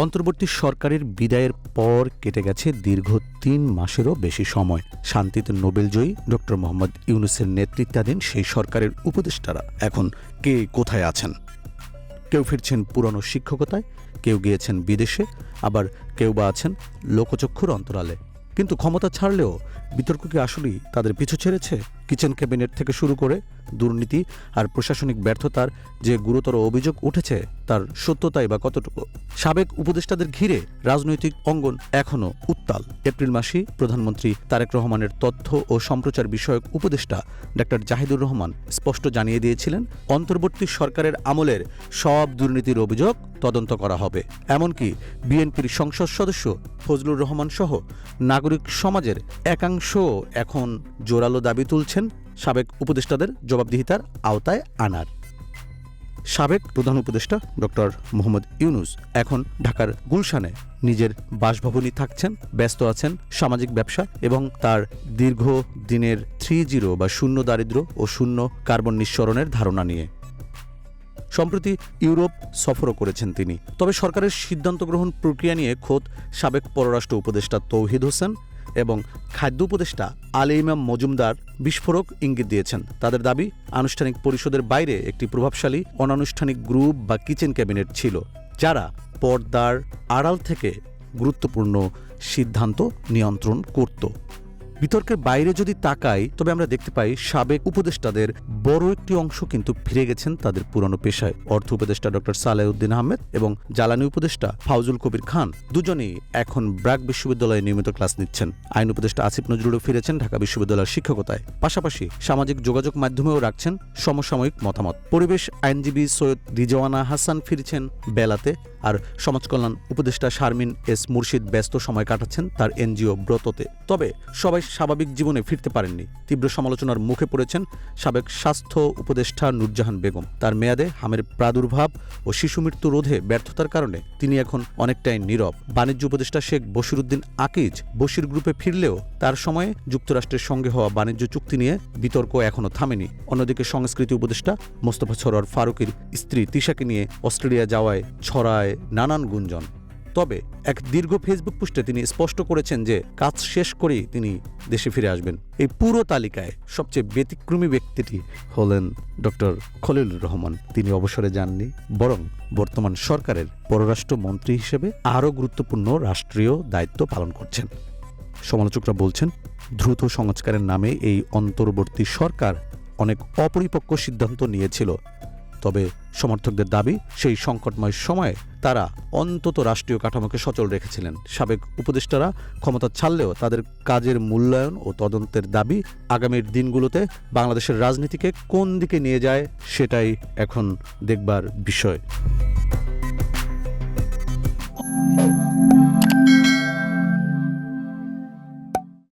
অন্তর্বর্তী সরকারের বিদায়ের পর কেটে গেছে দীর্ঘ ৩ মাসেরও বেশি সময়। শান্তিতে নোবেলজয়ী ড. মোহাম্মদ ইউনূসের নেতৃত্বাধীন সেই সরকারের উপদেষ্টারা এখন কে কোথায় আছেন? কেউ ফিরছেন পুরনো শিক্ষকতায়, কেউ গিয়েছেন বিদেশে, আবার কেউ বা আছেন লোকচক্ষুর অন্তরালে। কিন্তু ক্ষমতা ছাড়লেও বিতর্ক কি আসলেই তাদের পিছু ছেড়েছে? কিচেন ক্যাবিনেট থেকে শুরু করে দুর্নীতি আর প্রশাসনিক ব্যর্থতার যে গুরুতর অভিযোগ উঠেছে তার সত্যতাই বা কতটুকু? সাবেক উপদেষ্টাদের ঘিরে রাজনৈতিক অঙ্গন এখনও উত্তাল। এপ্রিল মাসেই প্রধানমন্ত্রী তারেক রহমানের তথ্য ও সম্প্রচার বিষয়ক উপদেষ্টা ডা. জাহিদুর রহমান স্পষ্ট জানিয়ে দিয়েছিলেন, অন্তর্বর্তী সরকারের আমলের সব দুর্নীতির অভিযোগ তদন্ত করা হবে। এমনকি বিএনপির সংসদ সদস্য ফজলুর রহমান সহ নাগরিক সমাজের একাংশ এখন জোরালো দাবি তুলছেন সাবেক উপদেষ্টাদের জবাবদিহিতার আওতায় আনার। সাবেক প্রধান উপদেষ্টা ড. মোহাম্মদ ইউনূস এখন ঢাকার গুলশানে নিজের বাসভবনই থাকছেন, ব্যস্ত আছেন সামাজিক ব্যবসা এবং তার দীর্ঘদিনের 3-0 বা শূন্য দারিদ্র্য ও শূন্য কার্বন নিঃসরণের ধারণা নিয়ে। সম্প্রতি ইউরোপ সফরও করেছেন তিনি। তবে সরকারের সিদ্ধান্ত গ্রহণ প্রক্রিয়া নিয়ে খোদ সাবেক পররাষ্ট্র উপদেষ্টা তৌহিদ হোসেন এবং খাদ্য উপদেষ্টা আলী ইমাম মজুমদার বিস্ফোরক ইঙ্গিত দিয়েছেন। তাদের দাবি, আনুষ্ঠানিক পরিষদের বাইরে একটি প্রভাবশালী অনানুষ্ঠানিক গ্রুপ বা কিচেন ক্যাবিনেট ছিল, যারা পর্দার আড়াল থেকে গুরুত্বপূর্ণ সিদ্ধান্ত নিয়ন্ত্রণ করত। বিতর্কের বাইরে যদি তাকাই, তবে আমরা দেখতে পাই সাবেক উপদেষ্টাদের বড় একটি অংশ কিন্তু ফিরে গেছেন তাদের পুরনো পেশায়। অর্থ উপদেষ্টা ড. সালেউদ্দিন আহমেদ এবং জ্বালানি উপদেষ্টা ফাউজুল কবির খান দুজনেই এখন ব্র্যাক বিশ্ববিদ্যালয়ে নিয়মিত ক্লাস নিচ্ছেন। আইন উপদেষ্টা আসিফ নজরুলও ফিরেছেন ঢাকা বিশ্ববিদ্যালয়ের শিক্ষকতায়। পাশাপাশি সামাজিক যোগাযোগ মাধ্যমেও রাখছেন সমসাময়িক মতামত। পরিবেশ আইনজীবী সৈয়দ রিজওয়ানা হাসান ফিরছেন বেলাতে, আর সমাজকল্যাণ উপদেষ্টা শারমিন এস মুর্শিদ ব্যস্ত সময় কাটাচ্ছেন তার এনজিও ব্রততে। তবে সবাই স্বাভাবিক জীবনে ফিরতে পারেননি। তীব্র সমালোচনার মুখে পড়েছেন সাবেক স্বাস্থ্য উপদেষ্টা নূরজাহান বেগম। তার মেয়াদে হামের প্রাদুর্ভাব ও শিশু মৃত্যু রোধে ব্যর্থতার কারণে তিনি এখন অনেকটাই নীরব। বাণিজ্য উপদেষ্টা শেখ বশিরউদ্দিন আকিজ বশির গ্রুপে ফিরলেও তার সময়ে যুক্তরাষ্ট্রের সঙ্গে হওয়া বাণিজ্য চুক্তি নিয়ে বিতর্ক এখনও থামেনি। অন্যদিকে সংস্কৃতি উপদেষ্টা মোস্তফা সরোয়ার ফারুকীর স্ত্রী তিশাকে নিয়ে অস্ট্রেলিয়া যাওয়ায় ছড়ায় নানান গুঞ্জন। তবে এক দীর্ঘ ফেসবুক পোস্টে তিনি স্পষ্ট করেছেন যে কাজ শেষ করেই তিনি দেশে ফিরে আসবেন। এই পুরো তালিকায় সবচেয়ে ব্যতিক্রমী ব্যক্তিটি হলেন ড. খলিলুর রহমান। তিনি অবসরে যাননি, বরং বর্তমান সরকারের পররাষ্ট্র মন্ত্রী হিসেবে আরও গুরুত্বপূর্ণ রাষ্ট্রীয় দায়িত্ব পালন করছেন। সমালোচকরা বলছেন, দ্রুত সংস্কারের নামে এই অন্তর্বর্তী সরকার অনেক অপরিপক্ক সিদ্ধান্ত নিয়েছিল। তবে সমর্থকদের দাবি, সেই সংকটময় সময়ে তারা অন্তত রাষ্ট্রীয় কাঠামোকে সচল রেখেছিলেন। সাবেক উপদেষ্টারা ক্ষমতা ছাড়লেও তাদের কাজের মূল্যায়ন ও তদন্তের দাবি আগামীর দিনগুলোতে বাংলাদেশের রাজনীতিকে কোন দিকে নিয়ে যায় সেটাই এখন দেখবার বিষয়।